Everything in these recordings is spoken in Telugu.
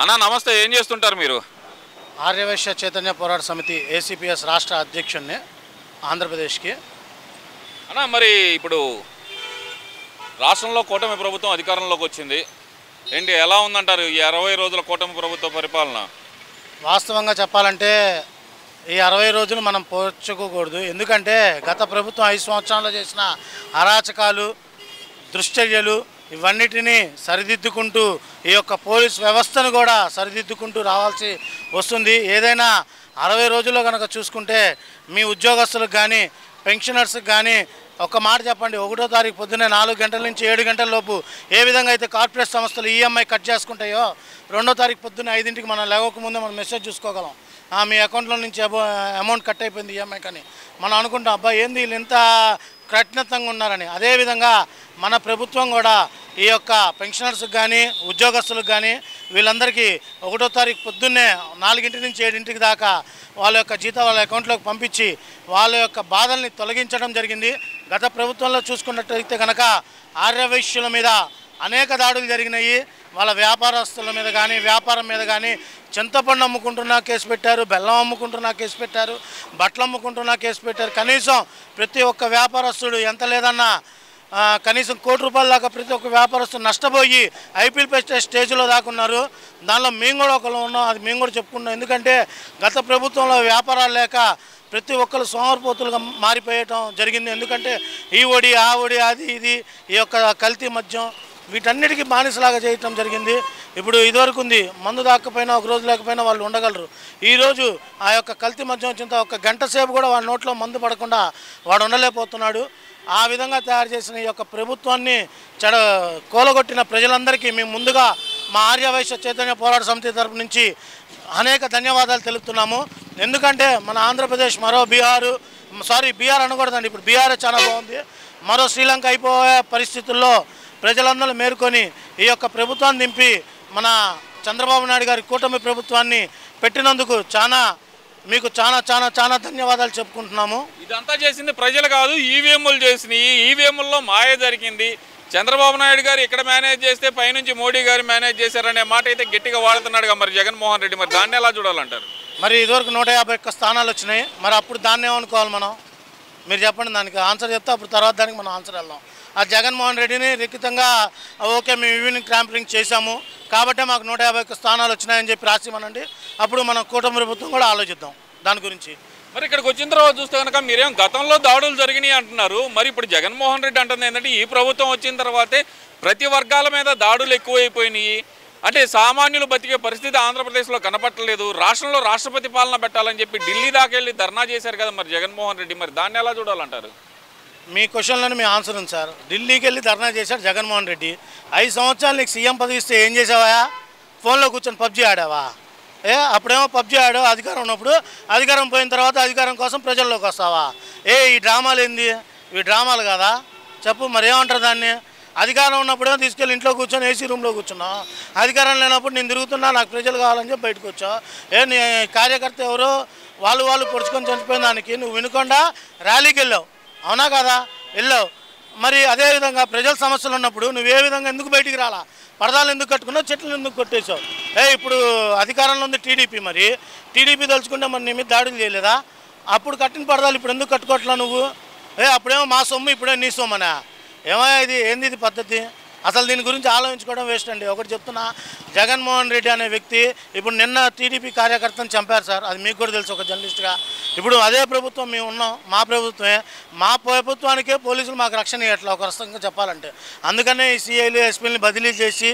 అన్నా నమస్తే, ఏం చేస్తుంటారు మీరు? ఆర్యవైశ్య చైతన్య పోరాట సమితి ఏసీపీఎస్ రాష్ట్ర అధ్యక్షుడిని ఆంధ్రప్రదేశ్కి. అన్నా మరి ఇప్పుడు రాష్ట్రంలో కూటమి ప్రభుత్వం అధికారంలోకి వచ్చింది ఏంటి, ఎలా ఉందంటారు ఈ 60 రోజుల కూటమి ప్రభుత్వ పరిపాలన? వాస్తవంగా చెప్పాలంటే ఈ 60 రోజులు మనం పోర్చుకోకూడదు. ఎందుకంటే గత ప్రభుత్వం 5 సంవత్సరాల్లో చేసిన అరాచకాలు, దుశ్చర్యలు ఇవన్నిటినీ సరిదిద్దుకుంటూ ఈ యొక్క పోలీస్ వ్యవస్థను కూడా సరిదిద్దుకుంటూ రావాల్సి వస్తుంది. ఏదైనా 60 రోజుల్లో కనుక చూసుకుంటే మీ ఉద్యోగస్తులకు కానీ పెన్షనర్స్కి కానీ ఒక మాట చెప్పండి, 1వ తారీఖు పొద్దున్నే 4 గంటల నుంచి 7 గంటల లోపు ఏ విధంగా అయితే కార్పొరేట్ సంస్థలు ఈఎంఐ కట్ చేసుకుంటాయో 2వ తారీఖు పొద్దున్న 5ంటికి మనం లేవకముందే మనం మెసేజ్ చూసుకోగలం, మీ అకౌంట్లో నుంచి అమౌంట్ కట్ అయిపోయింది ఈఎంఐ కానీ. మనం అనుకుంటాం అబ్బా ఏంది వీళ్ళు ఇంత కఠినంగా ఉన్నారని. అదేవిధంగా మన ప్రభుత్వం కూడా ఈ యొక్క పెన్షనర్స్కి కానీ ఉద్యోగస్తులకు కానీ వీళ్ళందరికీ 1వ తారీఖు పొద్దున్నే 4 నుంచి 7 దాకా వాళ్ళ యొక్క జీతం వాళ్ళ అకౌంట్లోకి పంపించి వాళ్ళ యొక్క బాధల్ని తొలగించడం జరిగింది. గత ప్రభుత్వంలో చూసుకున్నట్టయితే కనుక ఆర్యవైశ్యుల మీద అనేక దాడులు జరిగినాయి. వాళ్ళ వ్యాపారస్తుల మీద కానీ వ్యాపారం మీద కానీ చింతపండు అమ్ముకుంటున్నా కేసు పెట్టారు, బెల్లం అమ్ముకుంటున్నా కేసు పెట్టారు, బట్టలు అమ్ముకుంటున్నా కేసు పెట్టారు. కనీసం ప్రతి ఒక్క వ్యాపారస్తుడు ఎంత లేదన్నా కనీసం ₹1 కోటి దాకా ప్రతి ఒక్క వ్యాపారస్తుడు నష్టపోయి ఐపీఎల్ పెట్టే స్టేజ్లో దాకా ఉన్నారు. దానిలో మేము కూడా ఒకరు ఉన్నాం, అది మేము కూడా చెప్పుకున్నాం. ఎందుకంటే గత ప్రభుత్వంలో వ్యాపారాలు లేక ప్రతి ఒక్కరు సోమరిపోతులుగా మారిపోయటం జరిగింది. ఎందుకంటే ఈ ఒడి ఆ ఒడి అది ఇది ఈ యొక్క కల్తీ మద్యం వీటన్నిటికీ బానిసలాగా చేయటం జరిగింది. ఇప్పుడు ఇదివరకు ఉంది, మందు దాకపోయినా ఒక రోజు లేకపోయినా వాళ్ళు ఉండగలరు. ఈరోజు ఆ యొక్క కల్తీ మద్యం వచ్చిన ఒక గంట సేపు కూడా వాడి నోట్లో మందు పడకుండా వాడు ఉండలేకపోతున్నాడు. ఆ విధంగా తయారు చేసిన ఈ యొక్క ప్రభుత్వాన్ని కూలగొట్టిన ప్రజలందరికీ మేము ముందుగా మా ఆర్యవైశ్య చైతన్య పోరాట సమితి తరపు నుంచి అనేక ధన్యవాదాలు తెలుపుతున్నాము. ఎందుకంటే మన ఆంధ్రప్రదేశ్ మరో బీహార్ అనకూడదండి, ఇప్పుడు బీహార్ చాలా బాగుంది. మరో శ్రీలంక అయిపోయే పరిస్థితుల్లో ప్రజలందరూ మేరుకొని ఈ యొక్క ప్రభుత్వాన్ని దింపి మన చంద్రబాబు నాయుడు గారి కూటమి ప్రభుత్వాన్ని పెట్టినందుకు మీకు చాలా ధన్యవాదాలు చెప్పుకుంటున్నాము. ఇదంతా చేసింది ప్రజలు కాదు, ఈవీఎంలు చేసినాయి. ఈవీఎంల్లో మాయ జరిగింది. చంద్రబాబు నాయుడు గారు ఇక్కడ మేనేజ్ చేస్తే పైనుంచి మోడీ గారు మేనేజ్ చేశారనే మాట అయితే గట్టిగా వాడుతున్నాడుగా మరి జగన్మోహన్ రెడ్డి. మరి దాన్ని ఎలా చూడాలంటారు? మరి ఇదివరకు 151 స్థానాలు వచ్చినాయి, మరి అప్పుడు దాన్ని ఏమనుకోవాలి మనం? మీరు చెప్పండి, దానికి ఆన్సర్ చెప్తే అప్పుడు తర్వాత దానికి మనం ఆన్సర్ వెళ్దాం. ఆ జగన్మోహన్ రెడ్డిని లిఖితంగా ఓకే మేము ఈవినింగ్ క్యాంపింగ్ చేశాము కాబట్టి మాకు 151 స్థానాలు వచ్చినాయని చెప్పి రాసిమనండి, అప్పుడు మనం కూటమి ప్రభుత్వం కూడా ఆలోచిద్దాం దాని గురించి. మరి ఇక్కడికి వచ్చిన తర్వాత చూస్తే కనుక మీరేం గతంలో దాడులు జరిగినాయి అంటున్నారు, మరి ఇప్పుడు జగన్మోహన్ రెడ్డి అంటుంది ఏంటంటే ఈ ప్రభుత్వం వచ్చిన తర్వాతే ప్రతి వర్గాల మీద దాడులు ఎక్కువైపోయినాయి, అంటే సామాన్యులు బతికే పరిస్థితి ఆంధ్రప్రదేశ్లో కనపట్టలేదు, రాష్ట్రంలో రాష్ట్రపతి పాలన పెట్టాలని చెప్పి ఢిల్లీ దాకా వెళ్ళి ధర్నా చేశారు కదా మరి జగన్మోహన్ రెడ్డి. మరి దాన్ని ఎలా చూడాలంటారు? మీ క్వశ్చన్లోనే మీ ఆన్సర్ ఉంది సార్. ఢిల్లీకి వెళ్ళి ధర్నా చేశాడు జగన్మోహన్ రెడ్డి. 5 సంవత్సరాలు నీకు సీఎం పదవి ఇస్తే ఏం చేసావా? ఫోన్లో కూర్చొని పబ్జీ ఆడావా? అప్పుడేమో పబ్జీ ఆడావు అధికారం ఉన్నప్పుడు, అధికారం పోయిన తర్వాత అధికారం కోసం ప్రజల్లోకి వస్తావా? ఈ డ్రామాలు ఏంది? ఇవి డ్రామాలు కదా చెప్పు, మరి ఏమంటారు దాన్ని? అధికారం ఉన్నప్పుడేమో తీసుకెళ్ళి ఇంట్లో కూర్చొని ఏసీ రూమ్లో కూర్చున్నావు, అధికారం లేనప్పుడు నేను తిరుగుతున్నా నాకు ప్రజలు కావాలని చెప్పి బయటకు వచ్చావు. నీ కార్యకర్త ఎవరో వాళ్ళు పొడుచుకొని చనిపోయిన దానికి నువ్వు వినకుండా ర్యాలీకి వెళ్ళావు, అవునా కదా? వెళ్ళావు. మరి అదేవిధంగా ప్రజల సమస్యలు ఉన్నప్పుడు నువ్వు ఏ విధంగా ఎందుకు బయటికి రాలా? పరదాలు ఎందుకు కట్టుకున్నావు? చెట్లు ఎందుకు కొట్టేశావు? ఇప్పుడు అధికారంలో ఉంది టీడీపీ, మరి టీడీపీ తలుచుకుంటే మరి నీ మీద దాడులు చేయలేదా? అప్పుడు కట్టిన పరదాలు ఇప్పుడు ఎందుకు కట్టుకోవట్లా నువ్వు? అప్పుడేమో మా సొమ్ము ఇప్పుడే నీ సొమ్మనా? ఏమయ్యా ఇది పద్ధతి? అసలు దీని గురించి ఆలోచించుకోవడం వేస్ట్ అండి. ఒకటి చెప్తున్నా, జగన్మోహన్ రెడ్డి అనే వ్యక్తి ఇప్పుడు నిన్న టీడీపీ కార్యకర్తను చంపారు సార్, అది మీకు కూడా తెలుసు ఒక జర్నలిస్ట్గా. ఇప్పుడు అదే ప్రభుత్వం మేము ఉన్నాం, మా ప్రభుత్వమే, మా ప్రభుత్వానికే పోలీసులు మాకు రక్షణ ఇవ్వట్లేదు ఒక రకంగా చెప్పాలంటే. అందుకనే ఈ సీఐలు ఎస్పీలని బదిలీ చేసి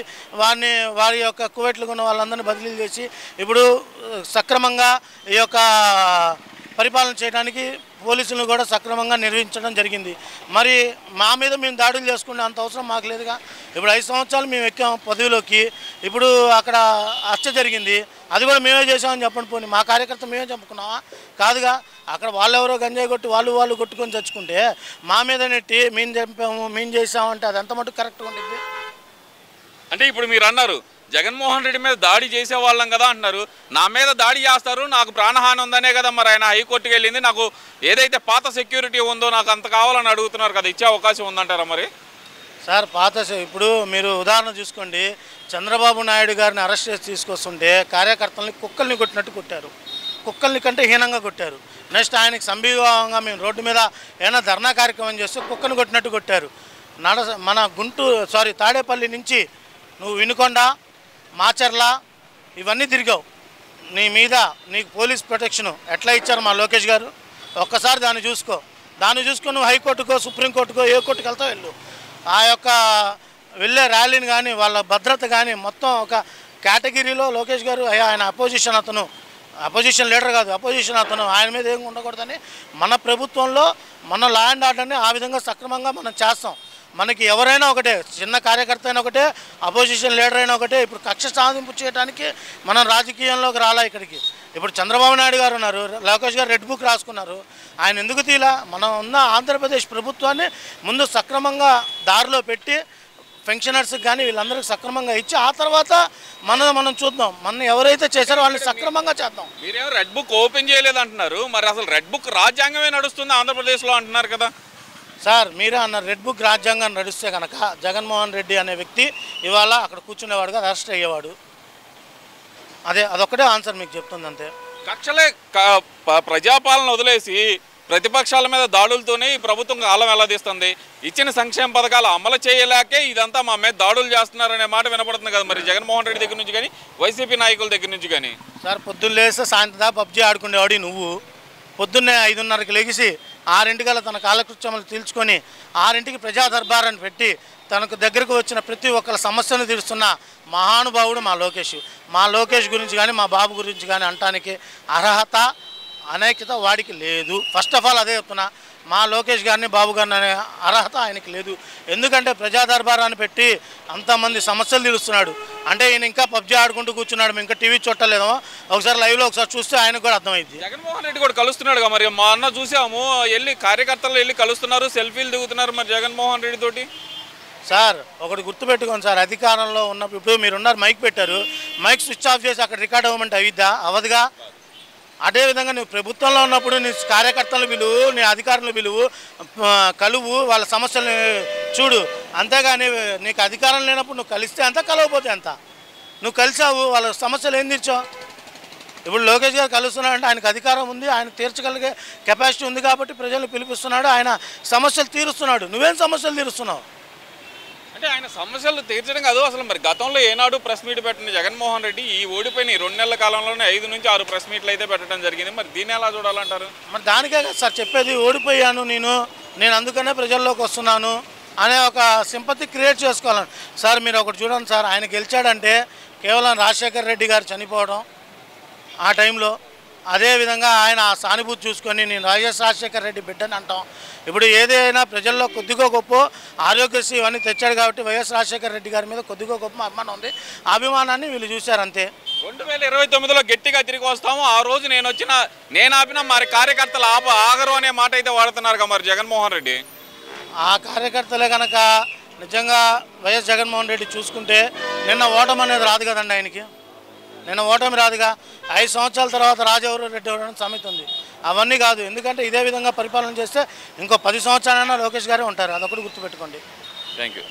వారి యొక్క కువైట్లకు ఉన్న వాళ్ళందరినీ బదిలీ చేసి ఇప్పుడు సక్రమంగా ఈ యొక్క పరిపాలన చేయడానికి పోలీసులను కూడా సక్రమంగా నిర్వహించడం జరిగింది. మరి మా మీద మేము దాడులు చేసుకునే అంత అవసరం మాకు లేదుగా. ఇప్పుడు 5 సంవత్సరాలు మేము ఎక్కాము పదవిలోకి, ఇప్పుడు అక్కడ హత్య జరిగింది, అది కూడా మేమే చేసామని చెప్పండి. పోనీ మా కార్యకర్త మేమే చంపుకున్నావా? కాదుగా. అక్కడ వాళ్ళెవరో గంజాయి కొట్టి వాళ్ళు కొట్టుకొని చచ్చుకుంటే మా మీద నెట్టి మేము చంపాము మేము చేసామంటే అది ఎంత మటుకు కరెక్ట్గా ఉంటుంది? అంటే ఇప్పుడు మీరు అన్నారు జగన్మోహన్ రెడ్డి మీద దాడి చేసేవాళ్ళం కదా అంటున్నారు, నా మీద దాడి చేస్తారు నాకు ప్రాణహాని ఉందనే కదా మరి ఆయన హైకోర్టుకి వెళ్ళింది, నాకు ఏదైతే పాత సెక్యూరిటీ ఉందో నాకు అంత కావాలని అడుగుతున్నారు కదా, ఇచ్చే అవకాశం ఉందంటారా? మరి సార్ ఇప్పుడు మీరు ఉదాహరణ చూసుకోండి, చంద్రబాబు నాయుడు గారిని అరెస్ట్ చేసి తీసుకొస్తుంటే కార్యకర్తల్ని కుక్కల్ని కొట్టినట్టు కొట్టారు, కుక్కల్ని కంటే హీనంగా కొట్టారు. నెక్స్ట్ ఆయనకి సంభీవంగా మేము రోడ్డు మీద ఏమైనా ధర్నా కార్యక్రమం చేస్తే కుక్కను కొట్టినట్టు కొట్టారు. మన తాడేపల్లి నుంచి నువ్వు వినుకొండ, మాచర్ల ఇవన్నీ తిరిగావు. నీ మీద నీకు పోలీస్ ప్రొటెక్షను ఎట్లా ఇచ్చారు మా లోకేష్ గారు? ఒక్కసారి దాన్ని చూసుకొని నువ్వు హైకోర్టుకో సుప్రీంకోర్టుకో ఏ కోర్టుకు వెళ్తావు వెళ్ళు. ఆ యొక్క వెళ్ళే ర్యాలీని కానీ వాళ్ళ భద్రత కానీ మొత్తం ఒక కేటగిరీలో లోకేష్ గారు ఆయన అపోజిషన్ లీడర్ కాదు, అపోజిషన్ అతను, ఆయన మీద ఏం ఉండకూడదని మన ప్రభుత్వంలో మన లా అండ్ ఆర్డర్ని ఆ విధంగా సక్రమంగా మనం చేస్తాం. మనకి ఎవరైనా ఒకటే, చిన్న కార్యకర్త అయినా ఒకటే, అపోజిషన్ లీడర్ అయినా ఒకటే. ఇప్పుడు కక్ష సాధింపు చేయడానికి మనం రాజకీయంలోకి రాలా ఇక్కడికి. ఇప్పుడు చంద్రబాబు నాయుడు గారు ఉన్నారు, లోకేష్ గారు రెడ్ బుక్ రాసుకున్నారు. ఆయన ఎందుకు తీలా? మనం ఉన్న ఆంధ్రప్రదేశ్ ప్రభుత్వాన్ని ముందు సక్రమంగా దారిలో పెట్టి పెన్షనర్స్కి కానీ వీళ్ళందరికీ సక్రమంగా ఇచ్చి ఆ తర్వాత మనం చూద్దాం. మన ఎవరైతే చేశారో వాళ్ళని సక్రమంగా చేద్దాం. మీరేమో రెడ్ బుక్ ఓపెన్ చేయలేదు అంటున్నారు, మరి అసలు రెడ్ బుక్ రాజ్యాంగమే నడుస్తుంది ఆంధ్రప్రదేశ్లో అంటున్నారు కదా సార్. మీరే అన్నారు రెడ్ బుక్ రాజ్యాంగం నడిస్తే కనుక జగన్మోహన్ రెడ్డి అనే వ్యక్తి ఇవాళ అక్కడ కూర్చునేవాడుగా అరెస్ట్ అయ్యేవాడు. అదొక్కటే ఆన్సర్ మీకు చెప్తుంది అంతే. కక్షలే ప్రజాపాలన వదిలేసి ప్రతిపక్షాల మీద దాడులతోనే ఈ ప్రభుత్వం కాలం వెల్లదీస్తుంది. ఇచ్చిన సంక్షేమ పథకాలు అమలు చేయలేకే ఇదంతా మా మీద దాడులు చేస్తున్నారనే మాట వినపడుతుంది కదా మరి జగన్మోహన్ రెడ్డి దగ్గర నుంచి కానీ వైసీపీ నాయకుల దగ్గర నుంచి కానీ. సార్ పొద్దున్న లేస్తే సాయంత్రం పబ్జీ ఆడుకునేవాడి నువ్వు. పొద్దున్నే 5:30కి లెగిసి 6 తన కాలకృత్యములు తీల్చుకొని 6కి ప్రజా దర్బారాన్ని పెట్టి తనకు దగ్గరకు వచ్చిన ప్రతి ఒక్కరి సమస్యను తీరుస్తున్న మహానుభావుడు మా లోకేష్ గురించి కానీ మా బాబు గురించి కానీ అనటానికి అర్హత అనైక్యత వాడికి లేదు. ఫస్ట్ ఆఫ్ ఆల్ అదే చెప్తున్నా, మా లోకేష్ గారిని బాబు గారిని అనే అర్హత ఆయనకి లేదు. ఎందుకంటే ప్రజా దర్బారాన్ని పెట్టి అంతమంది సమస్యలు తీరుస్తున్నాడు అంటే ఈయన ఇంకా పబ్జీ ఆడుకుంటూ కూర్చున్నాడు, మేము ఇంకా టీవీ చూడలేదో. ఒకసారి లైవ్లో ఒకసారి చూస్తే ఆయనకు కూడా అర్థమైంది. జగన్మోహన్ రెడ్డి కూడా కలుస్తున్నాడు మరి, మా అన్న చూసాము కార్యకర్తలు వెళ్ళి కలుస్తున్నారు, సెల్ఫీలు దిగుతున్నారు మరి జగన్మోహన్ రెడ్డి తోటి. సార్ ఒకటి గుర్తుపెట్టుకోండి సార్, అధికారంలో ఉన్నప్పుడు ఇప్పుడు మీరున్నారు, మైక్ పెట్టారు, మైక్ స్విచ్ ఆఫ్ చేసి అక్కడ రికార్డ్ అవ్వమంటే అవదుగా. అదేవిధంగా నువ్వు ప్రభుత్వంలో ఉన్నప్పుడు నీ కార్యకర్తలు పిలువు, నీ అధికారులు పిలువు, కలువు, వాళ్ళ సమస్యలు చూడు. అంతేగాని నీకు అధికారం లేనప్పుడు నువ్వు కలిస్తే అంత, కలవకపోతే అంత. నువ్వు కలిసావు, వాళ్ళ సమస్యలు ఏం తీర్చావు? ఇప్పుడు లోకేష్ గారు కలుస్తున్నాడు అంటే ఆయనకు అధికారం ఉంది, ఆయన తీర్చగలిగే కెపాసిటీ ఉంది కాబట్టి ప్రజలు పిలిపిస్తున్నాడు, ఆయన సమస్యలు తీరుస్తున్నాడు. నువ్వేం సమస్యలు తీరుస్తున్నావు? అంటే ఆయన సమస్యలు తీర్చడం కాదు, అసలు మరి గతంలో ఏనాడు ప్రెస్ మీట్ పెట్టిన జగన్మోహన్ రెడ్డి ఈ ఓడిపోయిన 2 నెలల కాలంలోనే 5 నుంచి 6 ప్రెస్ మీట్లు అయితే పెట్టడం జరిగింది. మరి దీన్ని ఎలా చూడాలంటారు? మరి దానికే కదా సార్ చెప్పేది, ఓడిపోయాను నేను అందుకనే ప్రజల్లోకి వస్తున్నాను అనే ఒక సింపతి క్రియేట్ చేసుకోవాలని. సార్ మీరు ఒకటి చూడండి సార్, ఆయన గెలిచాడంటే కేవలం రాజశేఖర్ రెడ్డి గారు చనిపోవడం ఆ టైంలో, అదేవిధంగా ఆయన సానుభూతి చూసుకొని నేను రాజశేఖర్ రెడ్డి బిడ్డని అంటాం. ఇప్పుడు ఏదైనా ప్రజల్లో కొద్దిగా గొప్ప ఆరోగ్యశ్రీ ఇవన్నీ తెచ్చాడు కాబట్టి వైఎస్ రాజశేఖర్ రెడ్డి గారి మీద కొద్దిగా గొప్ప అభిమానం ఉంది. ఆ అభిమానాన్ని వీళ్ళు చూశారు అంతే. 2029లో గట్టిగా తిరిగి వస్తాము, ఆ రోజు నేను ఆపిన మరి కార్యకర్తలు ఆగరు అనే మాట అయితే వాడుతున్నారు మరి జగన్మోహన్ రెడ్డి. ఆ కార్యకర్తలే కనుక నిజంగా వైఎస్ జగన్మోహన్ రెడ్డి చూసుకుంటే నిన్న ఓటమి అనేది రాదు కదండి ఆయనకి. నిన్న ఓటమి రాదుగా. 5 సంవత్సరాల తర్వాత రాజెవరు రెడ్డి ఎవరు అని సామెత ఉంది. అవన్నీ కాదు, ఎందుకంటే ఇదే విధంగా పరిపాలన చేస్తే ఇంకో 10 సంవత్సరాలైనా లోకేష్ గారే ఉంటారు. అదొకటి గుర్తుపెట్టుకోండి. Thank you.